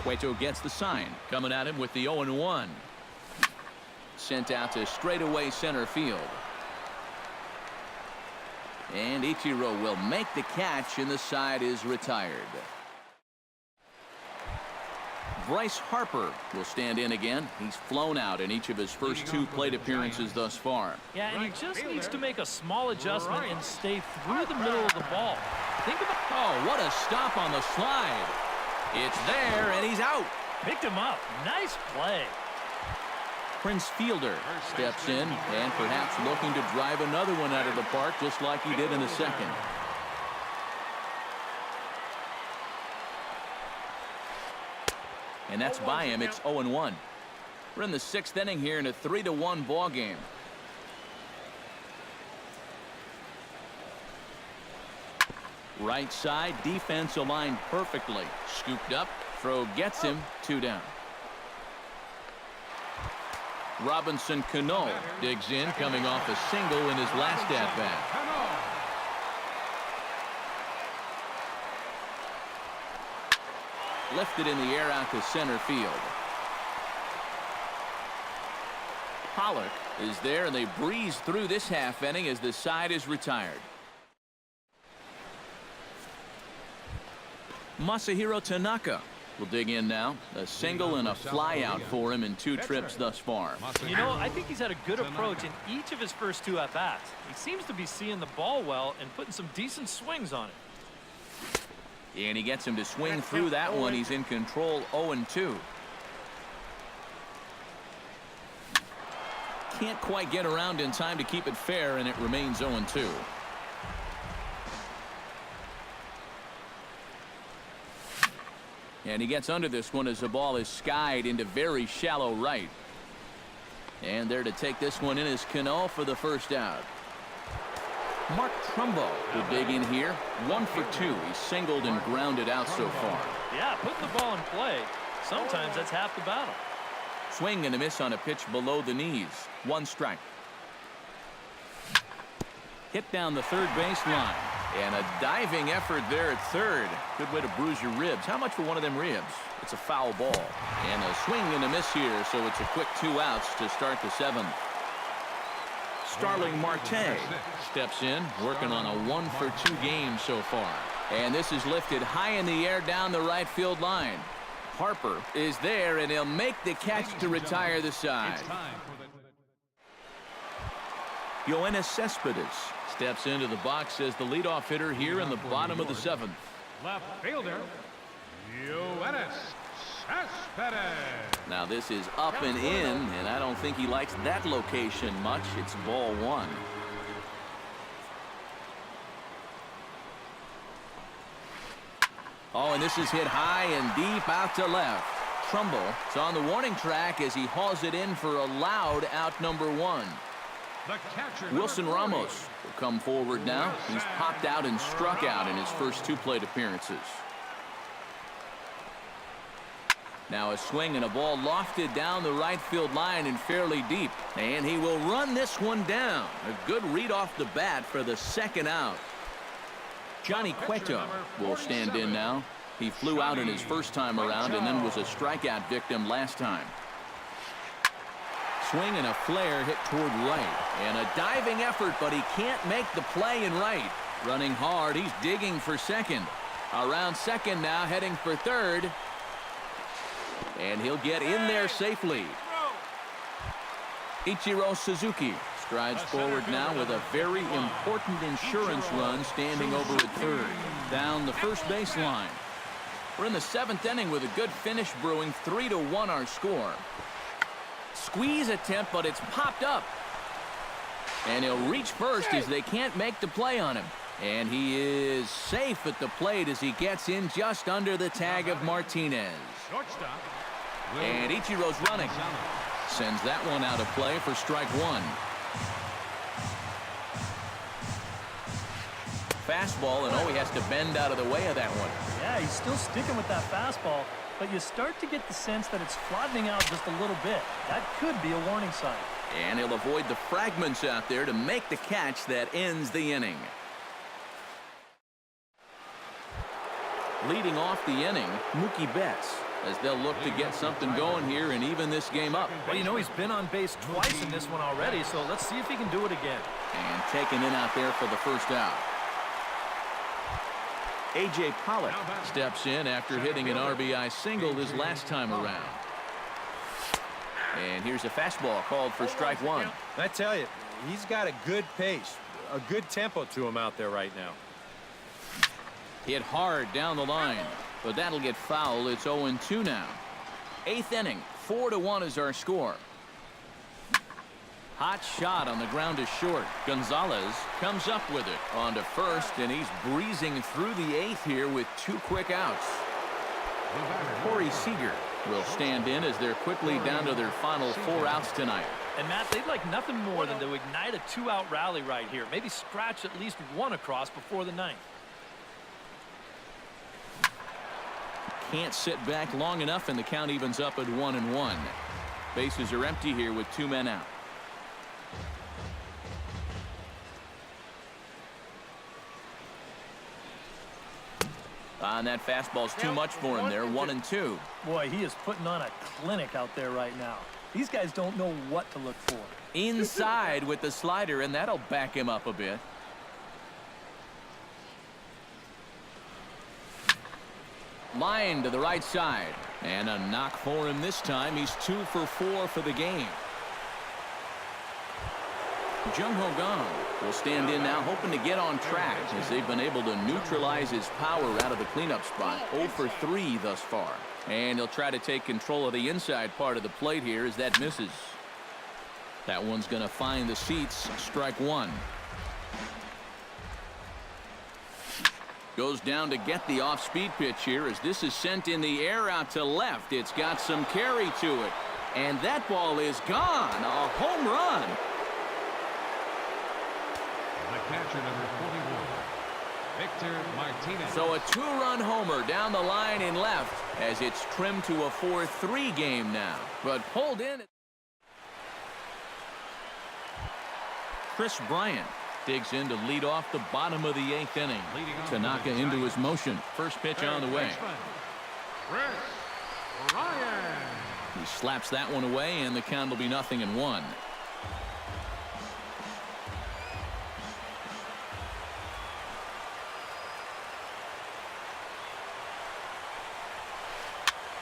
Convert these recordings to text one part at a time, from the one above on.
Cueto gets the sign. Coming at him with the 0-1. Sent out to straightaway center field. And Ichiro will make the catch, and the side is retired. Bryce Harper will stand in again. He's flown out in each of his first 2 plate appearances thus far. Yeah, and he just needs to make a small adjustment and stay through the middle of the ball. Think about... Oh, what a stop on the slide. It's there, and he's out. Picked him up. Nice play. Prince Fielder steps in and perhaps looking to drive another one out of the park just like he did in the second. And that's by him. It's 0-1. We're in the 6th inning here in a 3-1 ball game. Right side, defense aligned perfectly. Scooped up, throw gets him, 2 down. Robinson Cano digs in, coming off a single in his last at-bat. Lifted in the air out to center field. Pollock is there, and they breeze through this half inning as the side is retired. Masahiro Tanaka will dig in now. A single and a fly out for him in 2 trips thus far. You know, I think he's had a good approach in each of his first 2 at-bats. He seems to be seeing the ball well and putting some decent swings on it. And he gets him to swing through that one. He's in control, 0-2. Can't quite get around in time to keep it fair, and it remains 0-2. And he gets under this one as the ball is skied into very shallow right. And there to take this one in is Cano for the first out. Mark Trumbo will dig in here. 1 for 2. He's singled and grounded out so far. Yeah, putting the ball in play. Sometimes that's half the battle. Swing and a miss on a pitch below the knees. 1 strike. Hit down the third base line. And a diving effort there at third. Good way to bruise your ribs. How much for one of them ribs? It's a foul ball. And a swing and a miss here, so it's a quick 2 outs to start the 7th. Starling Marte steps in, working on a 1 for 2 game so far. And this is lifted high in the air down the right field line. Harper is there, and he'll make the catch to retire the side. Yoenis Cespedes steps into the box as the leadoff hitter here in the bottom of the 7th. Left fielder, Yoenis Cespedes. Now this is up and in, and I don't think he likes that location much. It's ball 1. Oh, and this is hit high and deep out to left. Trumbull is on the warning track as he hauls it in for a loud out number 1. Wilson Ramos will come forward now. He's popped out and struck out in his first 2 plate appearances. Now a swing and a ball lofted down the right field line and fairly deep. And he will run this one down. A good read off the bat for the 2nd out. Johnny Cueto will stand in now. He flew out in his first time around and then was a strikeout victim last time. Swing and a flare hit toward right. And a diving effort, but he can't make the play in right. Running hard, he's digging for second. Around second now, heading for third. And he'll get in there safely. Ichiro Suzuki strides forward now with a very important insurance run standing over at third. Down the first baseline. We're in the 7th inning with a good finish brewing. 3-1 our score. Squeeze attempt, but it's popped up. And he'll reach first as they can't make the play on him. And he is safe at the plate as he gets in just under the tag of Martinez. And Ichiro's running. Sends that one out of play for strike 1. Fastball, and oh, he has to bend out of the way of that one. Yeah, he's still sticking with that fastball, but you start to get the sense that it's flattening out just a little bit. That could be a warning sign. And he'll avoid the fragments out there to make the catch that ends the inning. Leading off the inning, Mookie Betts. as they'll look to get something going here and even this game up. Well, you know, he's been on base twice in this one already, so let's see if he can do it again. And taken in out there for the first out. A.J. Pollock steps in after hitting an RBI single his last time around. And here's a fastball called for strike one. I tell you, he's got a good pace, a good tempo to him out there right now. Hit hard down the line, but that'll get foul. It's 0-2 now. 8th inning, 4-1 is our score. Hot shot on the ground is short. Gonzalez comes up with it onto first, and he's breezing through the 8th here with 2 quick outs. Corey Seager will stand in as they're quickly down to their final 4 outs tonight. And Matt, they'd like nothing more than to ignite a 2-out rally right here. Maybe scratch at least 1 across before the 9th. Can't sit back long enough, and the count evens up at 1-1. Bases are empty here with 2 men out. And that fastball's too much for him there. 1-2. Boy, he is putting on a clinic out there right now. These guys don't know what to look for. Inside with the slider, and that'll back him up a bit. Line to the right side, and a knock for him this time. He's 2 for 4 for the game. Jung-Ho Kang will stand in now, hoping to get on track as they've been able to neutralize his power out of the cleanup spot. 0 for 3 thus far. And he'll try to take control of the inside part of the plate here as that misses. That one's going to find the seats. Strike 1. Goes down to get the off-speed pitch here as this is sent in the air out to left. It's got some carry to it. And that ball is gone. A home run. The catcher, number 41, Victor Martinez. So a 2-run homer down the line in left as it's trimmed to a 4-3 game now. But pulled in. Chris Bryant digs in to lead off the bottom of the 8th inning. Tanaka into his motion. First pitch on the way. Chris Bryant. He slaps that one away, and the count will be 0-1.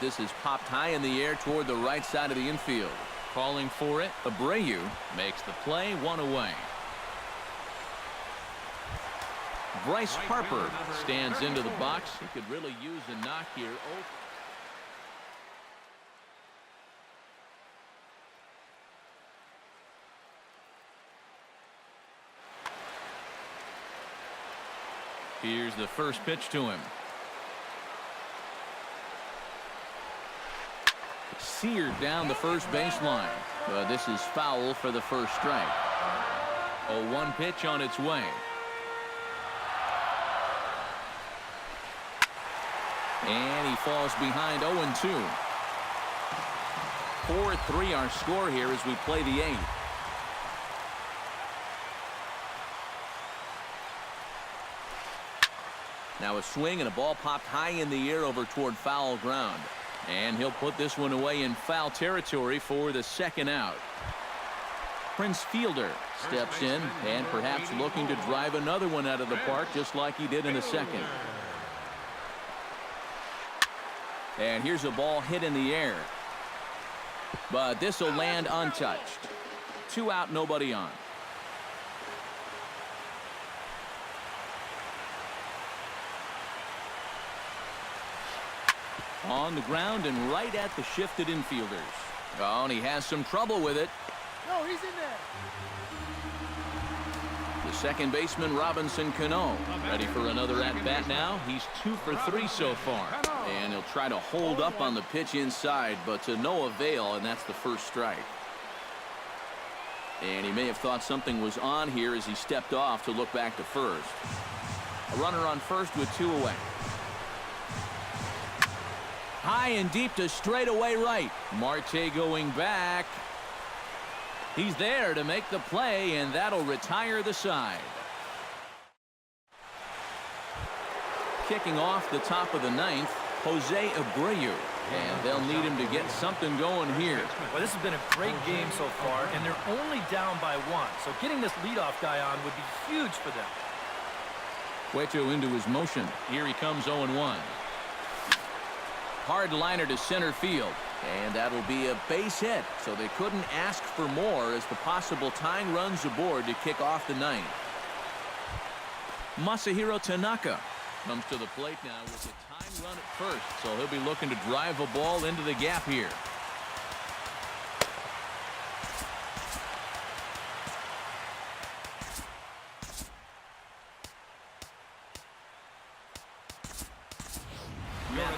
This is popped high in the air toward the right side of the infield. Calling for it, Abreu makes the play, 1 away. Bryce Harper stands into the box. He could really use a knock here. Here's the first pitch to him. Seared down the first baseline. But this is foul for the first strike. A 1 pitch on its way. And he falls behind 0-2. 4-3 our score here as we play the 8th. Now a swing and a ball popped high in the air over toward foul ground. And he'll put this one away in foul territory for the 2nd out. Prince Fielder steps in and perhaps looking to drive another one out of the park just like he did in the 2nd. And here's a ball hit in the air. But this will land untouched. 2 out, nobody on. On the ground and right at the shifted infielders. Oh, and he has some trouble with it. No, he's in there. The second baseman, Robinson Cano, ready for another at-bat now. He's 2 for 3 so far. And he'll try to hold up on the pitch inside, but to no avail, and that's the first strike. And he may have thought something was on here as he stepped off to look back to first. A runner on first with 2 away. High and deep to straightaway right. Marte going back. He's there to make the play, and that'll retire the side. Kicking off the top of the 9th, Jose Abreu. And they'll need him to get something going here. Well, this has been a great game so far, and they're only down by 1. So getting this leadoff guy on would be huge for them. Cueto into his motion. Here he comes 0-1. Hard liner to center field. And that'll be a base hit. So they couldn't ask for more as the possible tying runs aboard to kick off the 9th. Masahiro Tanaka comes to the plate now with a tying run at first. So he'll be looking to drive a ball into the gap here.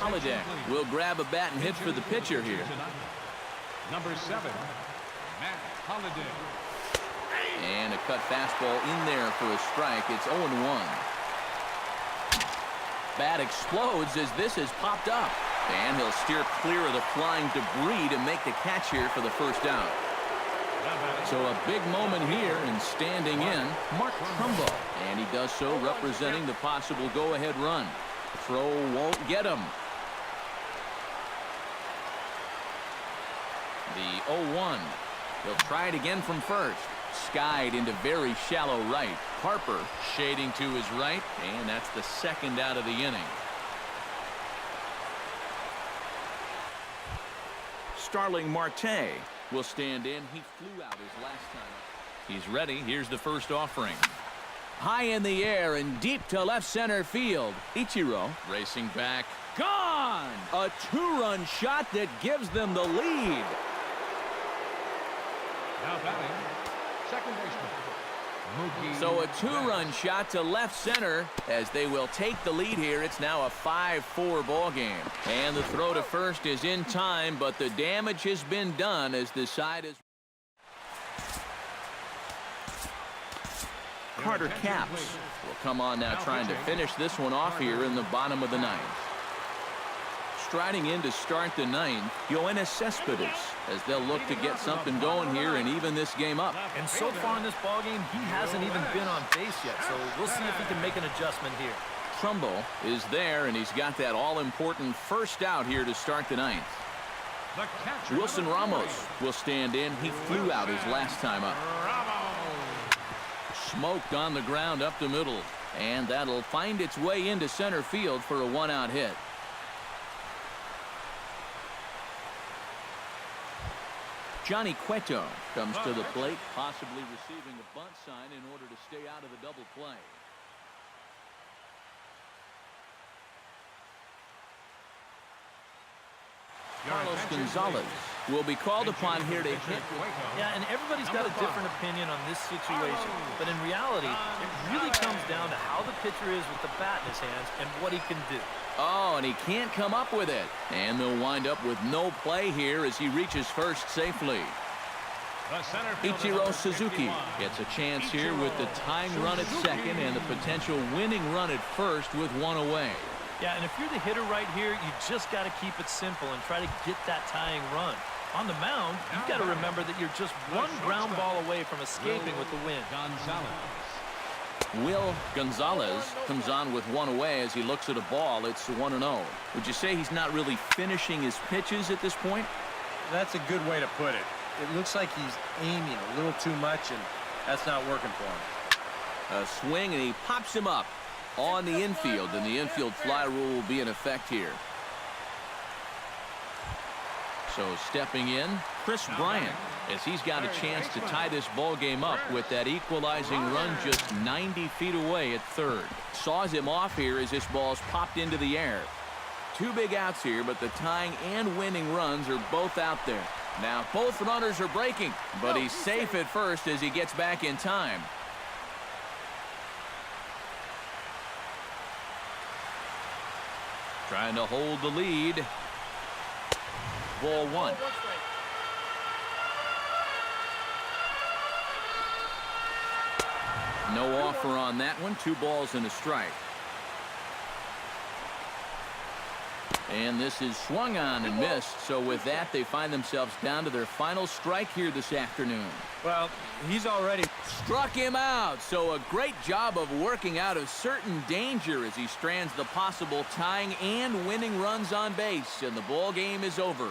Holiday will grab a bat and hit for the pitcher here. Number 7, Matt Holliday. And a cut fastball in there for a strike. It's 0-1. Bat explodes as this has popped up. And he'll steer clear of the flying debris to make the catch here for the first out. So a big moment here, and standing in, Mark Trumbo. And he does so representing the possible go-ahead run. Throw won't get him. The 0-1. He'll try it again from first. Skied into very shallow right. Harper shading to his right, and that's the second out of the inning. Starling Marte will stand in. He flew out his last time. He's ready. Here's the first offering. High in the air and deep to left center field. Ichiro racing back. Gone! A 2-run shot that gives them the lead. Now batting, second baseman, Mookie. So a 2-run shot to left center as they will take the lead here. It's now a 5-4 ball game. And the throw to first is in time, but the damage has been done as the side is. Carter Capps will come on now trying to finish this one off here in the bottom of the 9th. Striding in to start the 9th, Yoenis Cespedes, as they'll look to get something going here and even this game up. And so far in this ballgame, he hasn't even been on base yet, so we'll see if he can make an adjustment here. Trumbo is there, and he's got that all-important first out here to start the 9th. Wilson Ramos will stand in. He flew out his last time up. Smoked on the ground up the middle, and that'll find its way into center field for a 1-out hit. Johnny Cueto comes to the plate, possibly receiving a bunt sign in order to stay out of the double play. Carlos Gonzalez will be called upon here to hit. Yeah, and everybody's got a different opinion on this situation. But in reality, it really comes down to how the pitcher is with the bat in his hands and what he can do. Oh, and he can't come up with it. And they'll wind up with no play here as he reaches first safely. Ichiro Suzuki gets a chance here with the tying run at second and the potential winning run at first with one away. Yeah, and if you're the hitter right here, you just got to keep it simple and try to get that tying run. On the mound, you've got to remember that you're just one ground ball away from escaping with the win. Will Gonzalez comes on with one away as he looks at a ball. It's 1-0. Would you say he's not really finishing his pitches at this point? That's a good way to put it. It looks like he's aiming a little too much, and that's not working for him. A swing, and he pops him up on the infield, and the infield fly rule will be in effect here. So stepping in, Chris Bryant, as he's got a chance to tie this ball game up with that equalizing run just 90 feet away at third. Saws him off here as this ball's popped into the air. Two big outs here, but the tying and winning runs are both out there. Now both runners are breaking, but he's safe at first as he gets back in time. Trying to hold the lead. Ball one. No offer on that one. 2 balls and a strike. And this is swung on and missed. So with that, they find themselves down to their final strike here this afternoon. Well, he's already Struck him out. So a great job of working out of certain danger as he strands the possible tying and winning runs on base. And the ball game is over.